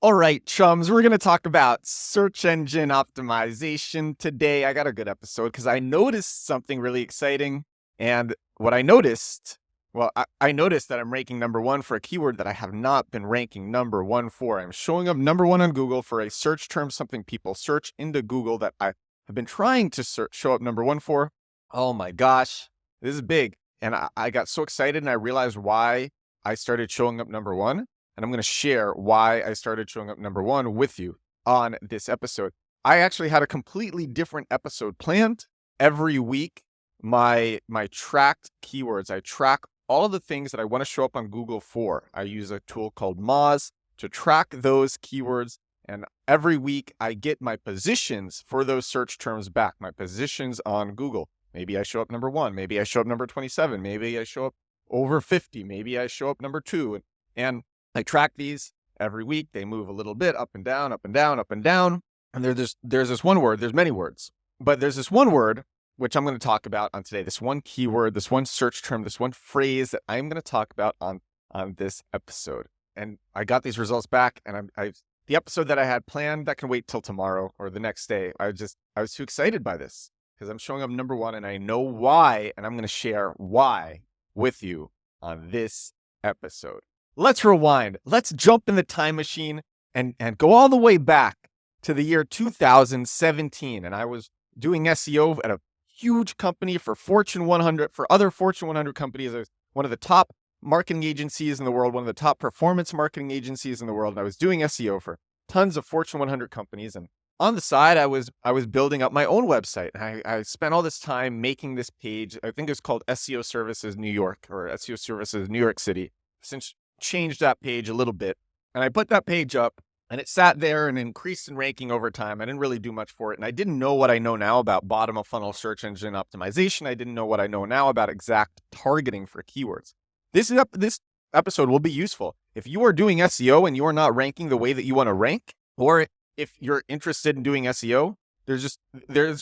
All right, chums, we're going to talk about search engine optimization today. I got a good episode because I noticed something really exciting. And what I noticed, I noticed that I'm ranking number one for a keyword that I have not been ranking number one for. I'm showing up number one on Google for a search term, something people search into Google that I have been trying to show up number one for. Oh my gosh, this is big. And I got so excited and I realized why I started showing up number one. And I'm going to share why I started showing up number one with you on this episode. I actually had a completely different episode planned. Every week, my tracked keywords, I track all of the things that I want to show up on Google for. I use a tool called Moz to track those keywords. And every week, I get my positions for those search terms back, my positions on Google. Maybe I show up number one. Maybe I show up number 27. Maybe I show up over 50. Maybe I show up number two. And I track these every week. They move a little bit up and down, up and down, up and down. And there's this one word, there's many words, but there's this one word, which I'm going to talk about on today, this one keyword, this one search term, this one phrase that I'm going to talk about on this episode. And I got these results back, and the episode that I had planned, that can wait till tomorrow or the next day. I was too excited by this because I'm showing up number one and I know why, and I'm going to share why with you on this episode. Let's rewind. Let's jump in the time machine and go all the way back to the year 2017. And I was doing SEO at a huge company for Fortune 100, for other Fortune 100 companies. I was one of the top marketing agencies in the world, one of the top performance marketing agencies in the world. And I was doing SEO for tons of Fortune 100 companies. And on the side, I was building up my own website. And I spent all this time making this page. I think it's called SEO Services New York or SEO Services New York City. Since changed that page a little bit, and I put that page up, and it sat there and increased in ranking over time. I didn't really do much for it, and I didn't know what I know now about bottom of funnel search engine optimization. I didn't know what I know now about exact targeting for keywords. This episode will be useful if you are doing SEO and you are not ranking the way that you want to rank, or if you're interested in doing SEO. There's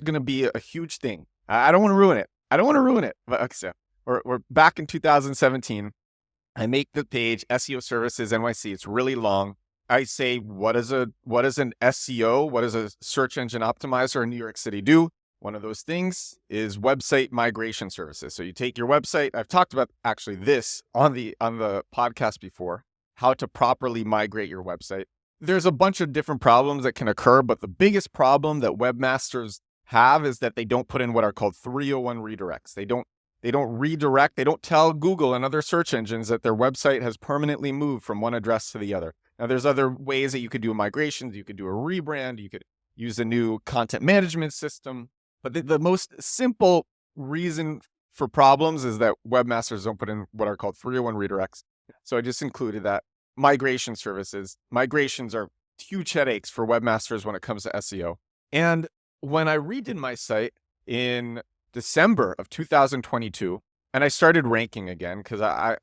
going to be a huge thing. I don't want to ruin it. But okay, so we're back in 2017. I make the page SEO Services NYC. It's really long. I say, what is an SEO? What does a search engine optimizer in New York City do? One of those things is website migration services. So you take your website. I've talked about actually this on the podcast before, how to properly migrate your website. There's a bunch of different problems that can occur, but the biggest problem that webmasters have is that they don't put in what are called 301 redirects. They don't redirect. They don't tell Google and other search engines that their website has permanently moved from one address to the other. Now, there's other ways that you could do migrations. You could do a rebrand. You could use a new content management system. But the most simple reason for problems is that webmasters don't put in what are called 301 redirects. So I just included that. Migration services. Migrations are huge headaches for webmasters when it comes to SEO. And when I redid my site in December of 2022, and I started ranking again because I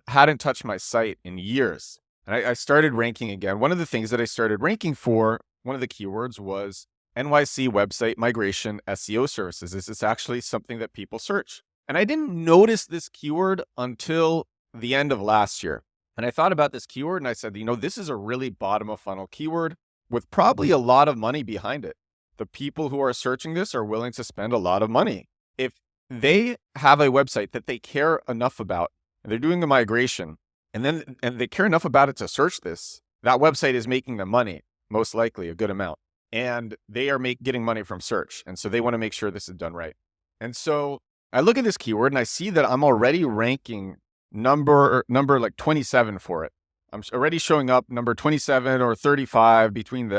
hadn't touched my site in years. And I started ranking again. One of the things that I started ranking for, one of the keywords was NYC website migration SEO services. This is actually something that people search. And I didn't notice this keyword until the end of last year. And I thought about this keyword and I said, this is a really bottom of funnel keyword with probably a lot of money behind it. The people who are searching this are willing to spend a lot of money. If they have a website that they care enough about, and they're doing a migration, and they care enough about it to search this, that website is making them money, most likely a good amount. And they are getting money from search. And so they want to make sure this is done right. And so I look at this keyword and I see that I'm already ranking number like 27 for it. I'm already showing up number 27 or 35 between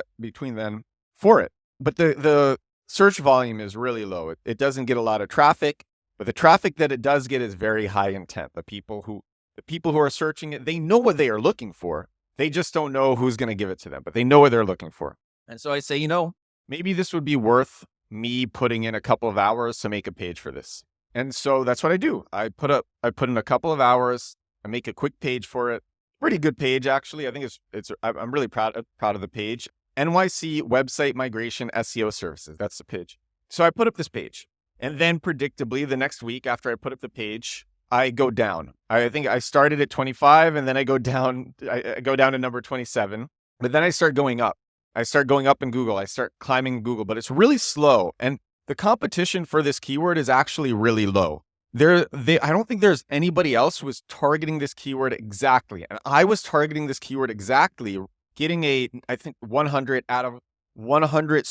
then for it. But the search volume is really low. It doesn't get a lot of traffic, but the traffic that it does get is very high intent. The people who are searching it, they know what they are looking for. They just don't know who's going to give it to them, but they know what they're looking for. And so I say, maybe this would be worth me putting in a couple of hours to make a page for this. And so that's what I do. I put in a couple of hours. I make a quick page for it. Pretty good page, actually. I think I'm really proud of the page. NYC website migration SEO services. That's the page. So I put up this page. And then predictably, the next week after I put up the page, I go down. I think I started at 25 and then I go down to number 27. But then I start going up. I start going up in Google. I start climbing Google, but it's really slow. And the competition for this keyword is actually really low. I don't think there's anybody else who was targeting this keyword exactly. And I was targeting this keyword exactly, getting I think 100 out of 100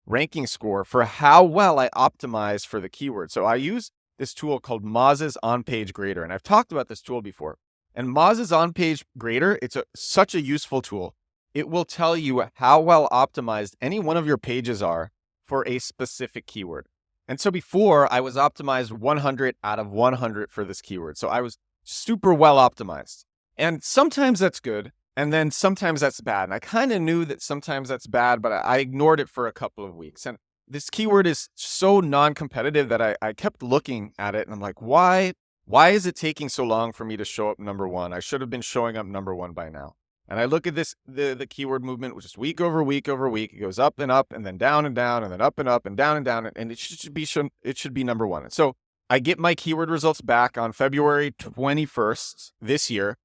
ranking score for how well I optimized for the keyword. So I use this tool called Moz's On-Page Grader. And I've talked about this tool before. And Moz's On-Page Grader, it's such a useful tool. It will tell you how well optimized any one of your pages are for a specific keyword. And so before, I was optimized 100 out of 100 for this keyword. So I was super well optimized. And sometimes that's good, and then sometimes that's bad. And I kind of knew that sometimes that's bad, but I ignored it for a couple of weeks. And this keyword is so non-competitive that I kept looking at it, and I'm like, why is it taking so long for me to show up number one? I should have been showing up number one by now. And I look at this, the keyword movement, which is week over week over week. It goes up, and then down and down, and then up and down, and it should be number one. And so I get my keyword results back on February 21st this year.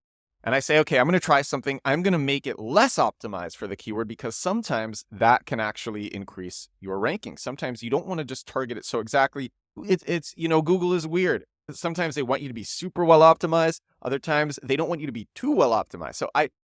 And I say, okay, I'm going to try something. I'm going to make it less optimized for the keyword, because sometimes that can actually increase your ranking. Sometimes you don't want to just target it so exactly. It's Google is weird. Sometimes they want you to be super well optimized. Other times they don't want you to be too well optimized. So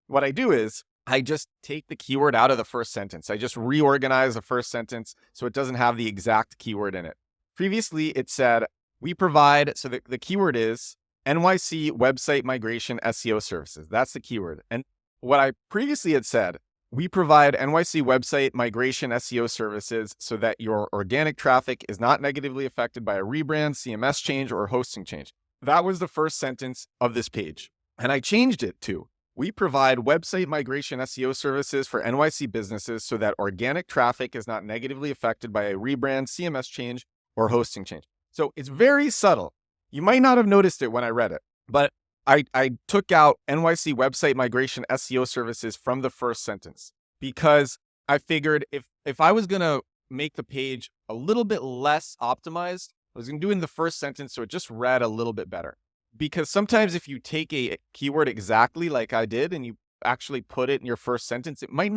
what I do is I just take the keyword out of the first sentence. I just reorganize the first sentence so it doesn't have the exact keyword in it. Previously, it said, we provide, so the keyword is NYC website migration SEO services. That's the keyword. And what I previously had said, we provide NYC website migration SEO services so that your organic traffic is not negatively affected by a rebrand, CMS change, or hosting change. That was the first sentence of this page. And I changed it to, we provide website migration SEO services for NYC businesses so that organic traffic is not negatively affected by a rebrand, CMS change, or hosting change. So it's very subtle. You might not have noticed it when I read it, but I took out NYC website migration SEO services from the first sentence because I figured if I was going to make the page a little bit less optimized, I was going to do it in the first sentence so it just read a little bit better. Because sometimes if you take a keyword exactly like I did and you actually put it in your first sentence, it might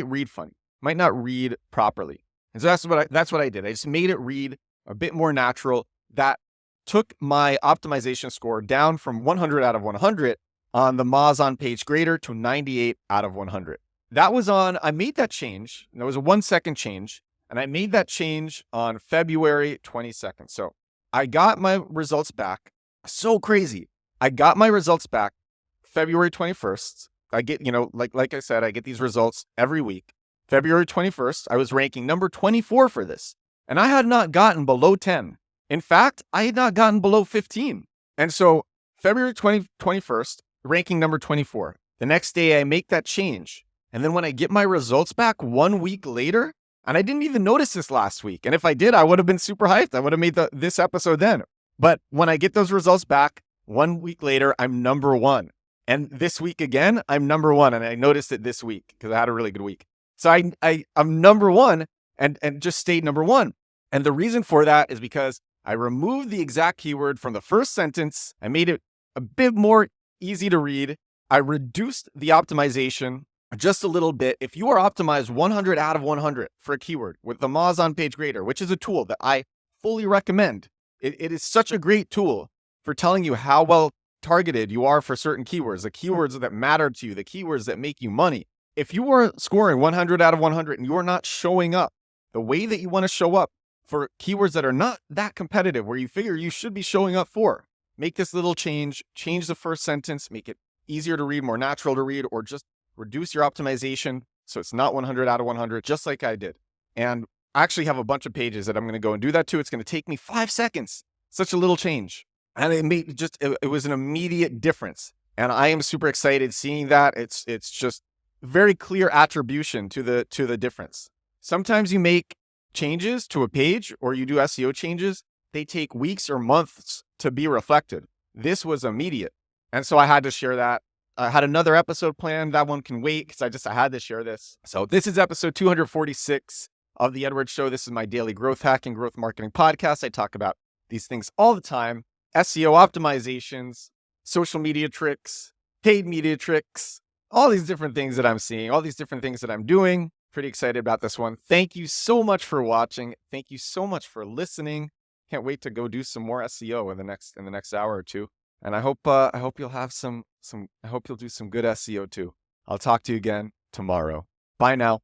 read funny, might not read properly. And so that's what I did. I just made it read a bit more natural. That took my optimization score down from 100 out of 100 on the Moz On-Page Grader to 98 out of 100. I made that change, and it was a 1-second change, and I made that change on February 22nd. So I got my results back. So crazy. I got my results back February 21st. I get, like I said, I get these results every week. February 21st, I was ranking number 24 for this, and I had not gotten below 10. In fact, I had not gotten below 15. And so February 21st, ranking number 24. The next day I make that change. And then when I get my results back 1 week later, and I didn't even notice this last week. And if I did, I would have been super hyped. I would have made this episode then. But when I get those results back 1 week later, I'm number one. And this week again, I'm number one. And I noticed it this week because I had a really good week. So I'm number one and just stayed number one. And the reason for that is because I removed the exact keyword from the first sentence. I made it a bit more easy to read. I reduced the optimization just a little bit. If you are optimized 100 out of 100 for a keyword with the Moz On-Page Grader, which is a tool that I fully recommend, it is such a great tool for telling you how well targeted you are for certain keywords, the keywords that matter to you, the keywords that make you money. If you are scoring 100 out of 100 and you are not showing up the way that you want to show up for keywords that are not that competitive, where you figure you should be showing up for, make this little change the first sentence, make it easier to read, more natural to read, or just reduce your optimization so it's not 100 out of 100, just like I did. And I actually have a bunch of pages that I'm going to go and do that to. It's going to take me 5 seconds. Such a little change. And it was an immediate difference. And I am super excited seeing that. It's just very clear attribution to the difference. Sometimes you make changes to a page or you do SEO changes, they take weeks or months to be reflected. This was immediate. And so I had to share that. I had another episode planned. That one can wait because I had to share this. So this is episode 246 of The Edward Show. This is my daily growth hacking, growth marketing podcast. I talk about these things all the time. SEO optimizations, social media tricks, paid media tricks, all these different things that I'm seeing, all these different things that I'm doing. Pretty excited about this one. Thank you so much for watching. Thank you so much for listening. Can't wait to go do some more SEO in the next hour or two. And I hope you'll have I hope you'll do some good SEO too. I'll talk to you again tomorrow. Bye now.